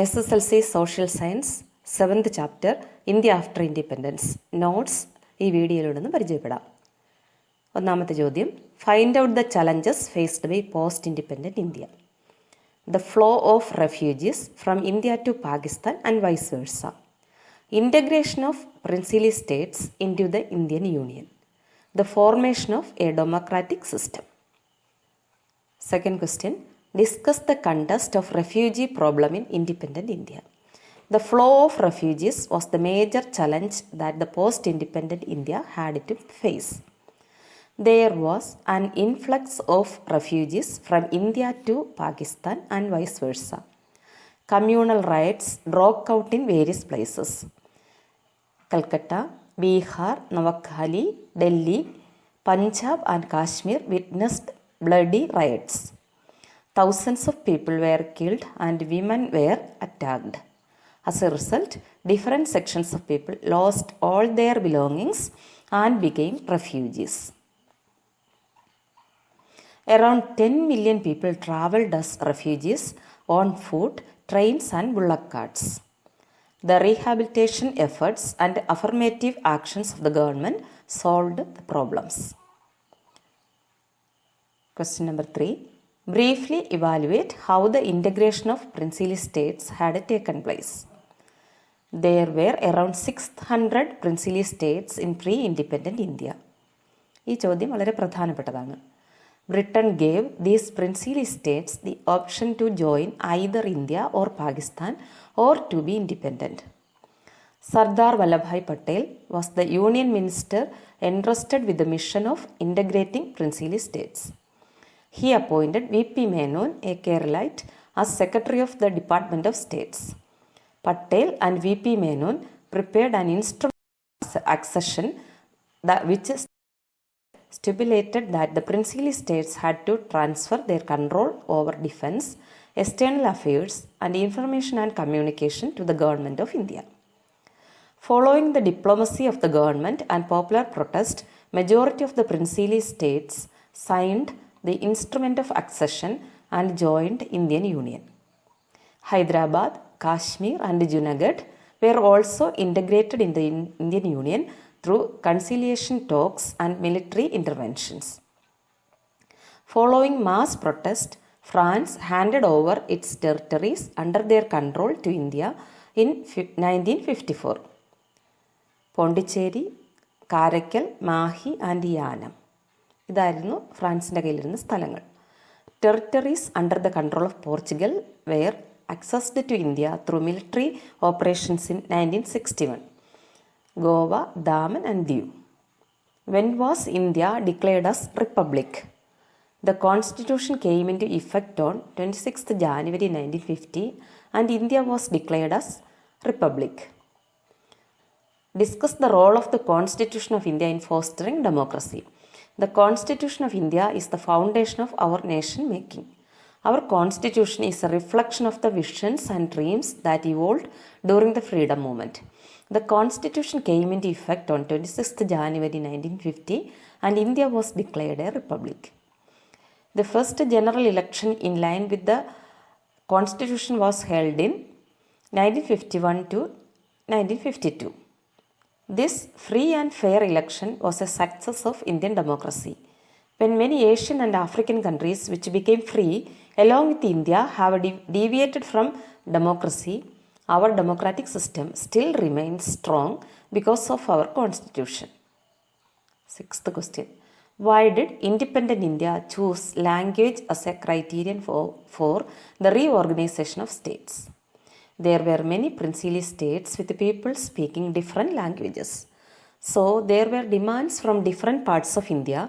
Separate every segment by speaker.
Speaker 1: SSLC Social Science 7th chapter India after Independence notes ഈ വീഡിയോയിലൂടെ പരിചയപ്പെടാം. ഒന്നാമത്തെ ചോദ്യം, find out the challenges faced by post independent India. The flow of refugees from India to Pakistan and vice versa. Integration of princely states into the Indian Union. The formation of a democratic system. Second question, discuss the context of refugee problem in independent India. The flow of refugees was the major challenge that the post-independent India had to face. There was an influx of refugees from India to Pakistan and vice versa. Communal riots broke out in various places. Calcutta, Bihar, Noakhali, Delhi, Punjab and Kashmir witnessed bloody riots. Thousands of people were killed and women were attacked. As a result, different sections of people lost all their belongings and became refugees. Around 10 million people travelled as refugees on foot, trains and bullock carts. The rehabilitation efforts and affirmative actions of the government solved the problems. Question number 3. Briefly evaluate how the integration of princely states had taken place. There were around 600 princely states in pre-independent India. ഈ ചോദ്യം വളരെ പ്രധാനപ്പെട്ടതാണ്. Britain gave these princely states the option to join either India or Pakistan or to be independent. Sardar Vallabhbhai Patel was the Union Minister entrusted with the mission of integrating princely states. He appointed V.P. Menon, a Keralite, as Secretary of the Department of States. Patel and V.P. Menon prepared an instrument of accession which stipulated that the princely states had to transfer their control over defense, external affairs, and information and communication to the government of India. Following the diplomacy of the government and popular protest, majority of the princely states signed the instrument of accession and joined Indian Union. Hyderabad, Kashmir, and Junagadh were also integrated in the Indian Union through conciliation talks and military interventions. Following mass protest, France handed over its territories under their control to India in 1954. Pondicherry, Karaikal, Mahi and Yanam. ഇതായിരുന്നു ഫ്രാൻസിൻ്റെ കയ്യിലിരുന്ന സ്ഥലങ്ങൾ. Territories under the control of Portugal where accessed to India through military operations in 1961. Goa, Daman and Diu. When was India declared as Republic? The Constitution came into effect on 26th January 1950 and India was declared as Republic. Discuss the role of the Constitution of India in fostering democracy. The Constitution of India is the foundation of our nation making. Our Constitution is a reflection of the visions and dreams that evolved during the freedom movement. The Constitution came into effect on 26th January 1950 and India was declared a republic. The first general election in line with the Constitution was held in 1951 to 1952. This free and fair election was a success of Indian democracy. When many Asian and African countries which became free along with India have deviated from democracy, our democratic system still remains strong because of our constitution. Sixth question. Why did independent India choose language as a criterion for the reorganization of states? There were many princely states with people speaking different languages. So there were demands from different parts of India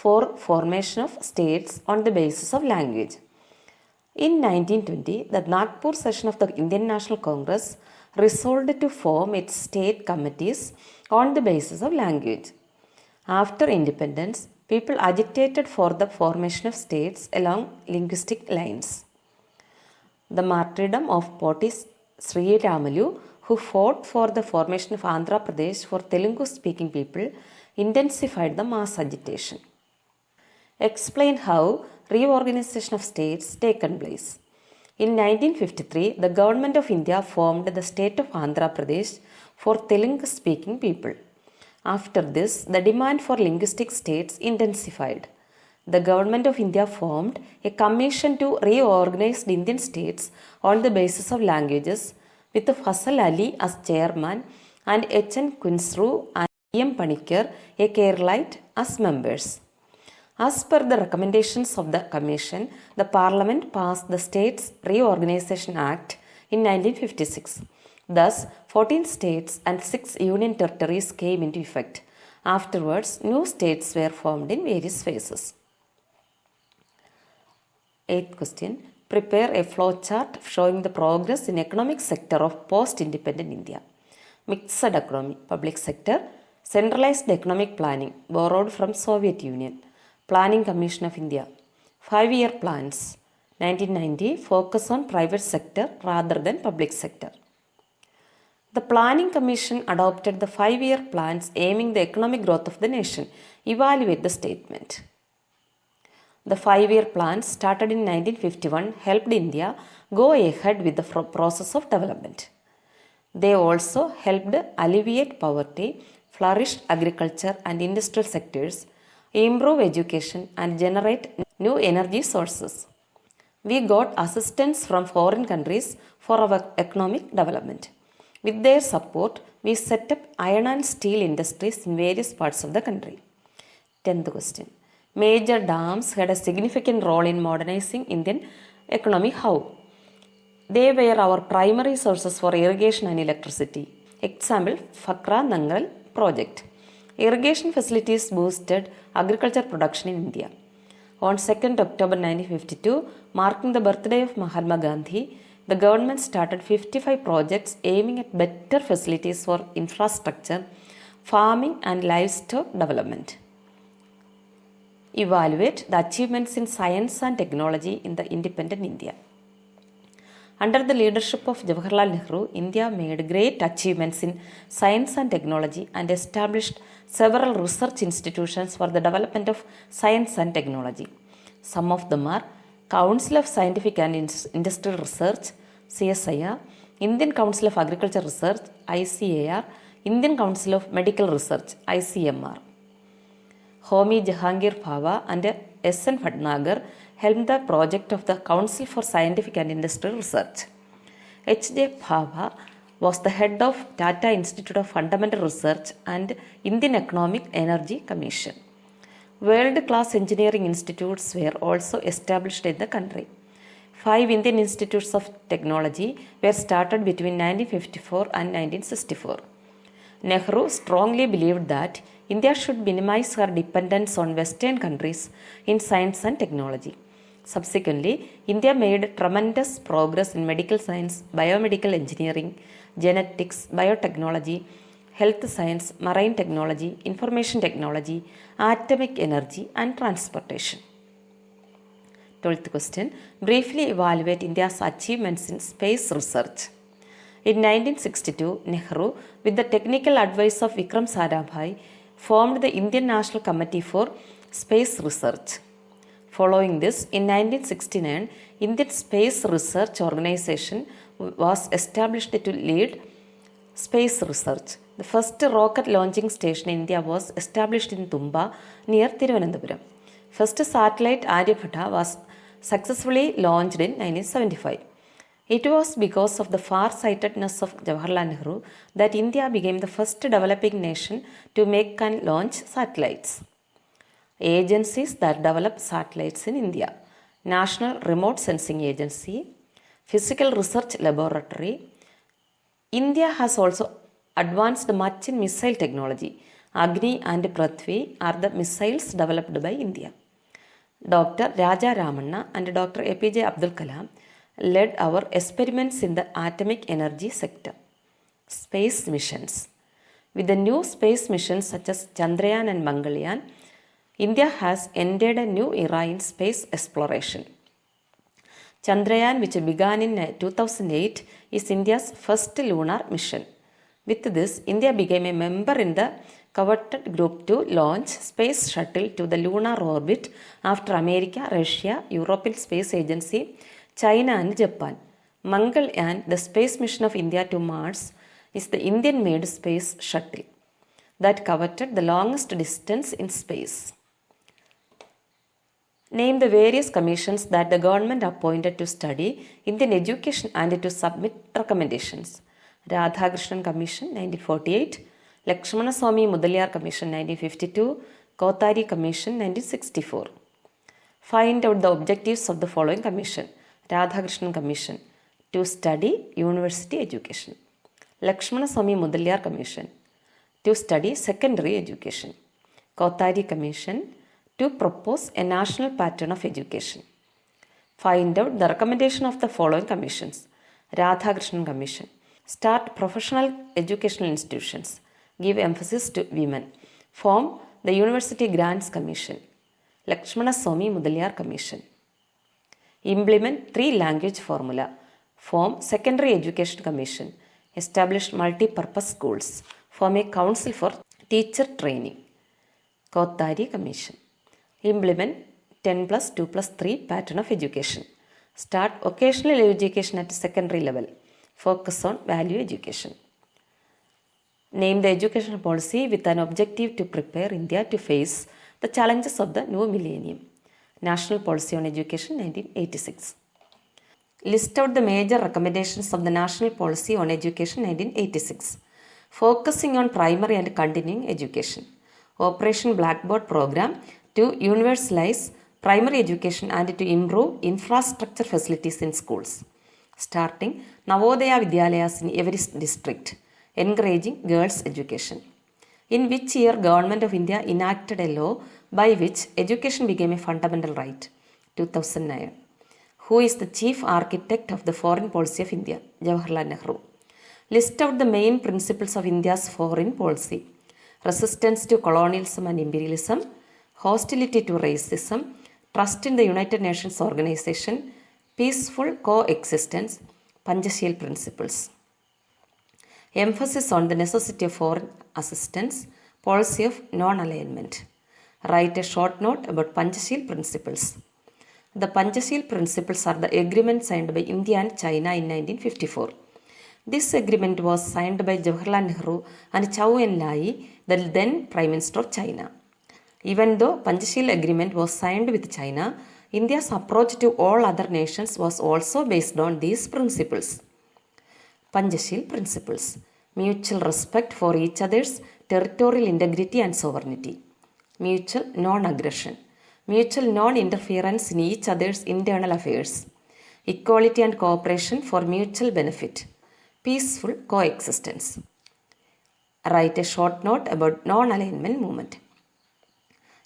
Speaker 1: for formation of states on the basis of language. In 1920, the Nagpur session of the Indian National Congress resolved to form its state committees on the basis of language. After independence, people agitated for the formation of states along linguistic lines. The martyrdom of Potty Sri Ramalu, who fought for the formation of Andhra Pradesh for Telugu-speaking people, intensified the mass agitation. Explain how reorganization of states taken place. In 1953, the Government of India formed the state of Andhra Pradesh for Telugu-speaking people. After this, the demand for linguistic states intensified. The Government of India formed a commission to reorganize the Indian states on the basis of languages, with Fasal Ali as chairman and H.N. Kunsru and E.M. Panikkar, a Keralite, as members. As per the recommendations of the commission, the Parliament passed the States Reorganization Act in 1956. Thus, 14 states and 6 union territories came into effect. Afterwards, new states were formed in various phases. 8th question. Prepare a flowchart showing the progress in economic sector of post-independent India. Mixed economy, public sector, centralized economic planning, borrowed from Soviet Union, Planning Commission of India, 5-year plans, 1990, focus on private sector rather than public sector. The Planning Commission adopted the 5-year plans aiming the economic growth of the nation. Evaluate the statement. The 5-year plans started in 1951 helped India go ahead with the process of development. They also helped alleviate poverty, flourish agriculture and industrial sectors, improve education and generate new energy sources. We got assistance from foreign countries for our economic development. With their support, we set up iron and steel industries in various parts of the country. 10th question. Major dams had a significant role in modernizing Indian economy. How? They were our primary sources for irrigation and electricity. Example, Fakra Nangal project. Irrigation facilities boosted agriculture production in India. On 2nd October 1952, marking the birthday of Mahatma Gandhi, the government started 55 projects aiming at better facilities for infrastructure, farming and livestock development. Evaluate the achievements in science and technology in the independent India. Under the leadership of Jawaharlal Nehru, India made great achievements in science and technology and established several research institutions for the development of science and technology. Some of them are Council of Scientific and Industrial Research, CSIR, Indian Council of Agriculture Research, ICAR, Indian Council of Medical Research, ICMR. Homi Jahangir Bhabha and S.N. Bhatnagar helmed the project of the Council for Scientific and Industrial Research. H.J. Bhabha was the head of Tata Institute of Fundamental Research and Indian Economic Energy Commission. World-class engineering institutes were also established in the country. 5 Indian Institutes of Technology were started between 1954 and 1964. Nehru strongly believed that India should minimize her dependence on Western countries in science and technology. Subsequently, India made tremendous progress in medical science, biomedical engineering, genetics, biotechnology, health science, marine technology, information technology, atomic energy and transportation. 12th question. Briefly evaluate India's achievements in space research. In 1962, Nehru, with the technical advice of Vikram Sarabhai, formed the Indian National Committee for Space Research. Following this, in 1969, Indian Space Research Organization was established to lead space research. The first rocket launching station in India was established in Tumba near Thiruvananthapuram. First satellite Aryabhatta was successfully launched in 1975. It was because of the far-sightedness of Jawaharlal Nehru that India became the first developing nation to make and launch satellites. Agencies that develop satellites in India: National Remote Sensing Agency, Physical Research Laboratory. India has also advanced much in missile technology. Agni and Prithvi are the missiles developed by India. Dr. Raja Ramanna and Dr. APJ Abdul Kalam led our experiments in the atomic energy sector. Space missions. With the new space missions such as Chandrayaan and Mangalyaan, India has entered a new era in space exploration. Chandrayaan, which began in 2008, is India's first lunar mission. With this, India became a member in the coveted group to launch space shuttle to the lunar orbit after America, Russia, European Space Agency, China and Japan. Mangalyaan, the space mission of India to Mars, is the Indian-made space shuttle that covered the longest distance in space. Name the various commissions that the government appointed to study Indian education and to submit recommendations. Radhakrishnan Commission 1948, Lakshmana Swamy Mudaliar Commission 1952, Kothari Commission 1964. Find out the objectives of the following commission. Radhakrishnan Commission, to study university education. Lakshmana Swamy Mudaliar Commission, to study secondary education. Kothari Commission, to propose a national pattern of education. Find out the recommendation of the following commissions. Radhakrishnan Commission, start professional educational institutions. Give emphasis to women. Form the University Grants Commission. Lakshmana Swamy Mudaliar Commission. Implement 3-language formula. Form Secondary Education Commission. Establish multi-purpose schools. Form a council for teacher training. Kothari Commission. Implement 10+2+3 pattern of education. Start vocational education at secondary level. Focus on value education. Name the education policy with an objective to prepare India to face the challenges of the new millennium. National Policy on Education 1986. List out the major recommendations of the National Policy on Education 1986. Focusing on primary and continuing education. Operation Blackboard program to universalize primary education and to improve infrastructure facilities in schools. Starting Navodaya Vidyalayas in every district. Encouraging girls' education. In which year Government of India enacted a law by which education became a fundamental right? 2009. Who is the chief architect of the foreign policy of India? Jawaharlal Nehru. List out the main principles of India's foreign policy. Resistance to colonialism and imperialism, hostility to racism, trust in the United Nations Organization, peaceful coexistence, Panchasheel principles. Emphasis on the necessity of foreign assistance, policy of non-alignment. Write a short note about Panchasheel principles. The Panchasheel principles are the agreement signed by India and China in 1954. This agreement was signed by Jawaharlal Nehru and Chow En-lai, the then Prime Minister of China. Even though Panchasheel agreement was signed with China, India's approach to all other nations was also based on these principles. Panchasheel principles. Mutual respect for each other's territorial integrity and sovereignty. Mutual non-aggression. Mutual non-interference in each other's internal affairs. Equality and cooperation for mutual benefit. Peaceful coexistence. Write a short note about non-alignment movement.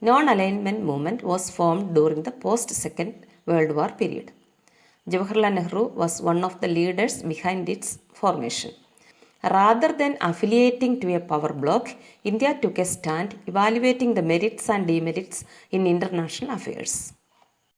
Speaker 1: Non-alignment movement was formed during the post-Second World War period. Jawaharlal Nehru was one of the leaders behind its formation. Rather than affiliating to a power bloc, India took a stand evaluating the merits and demerits in international affairs.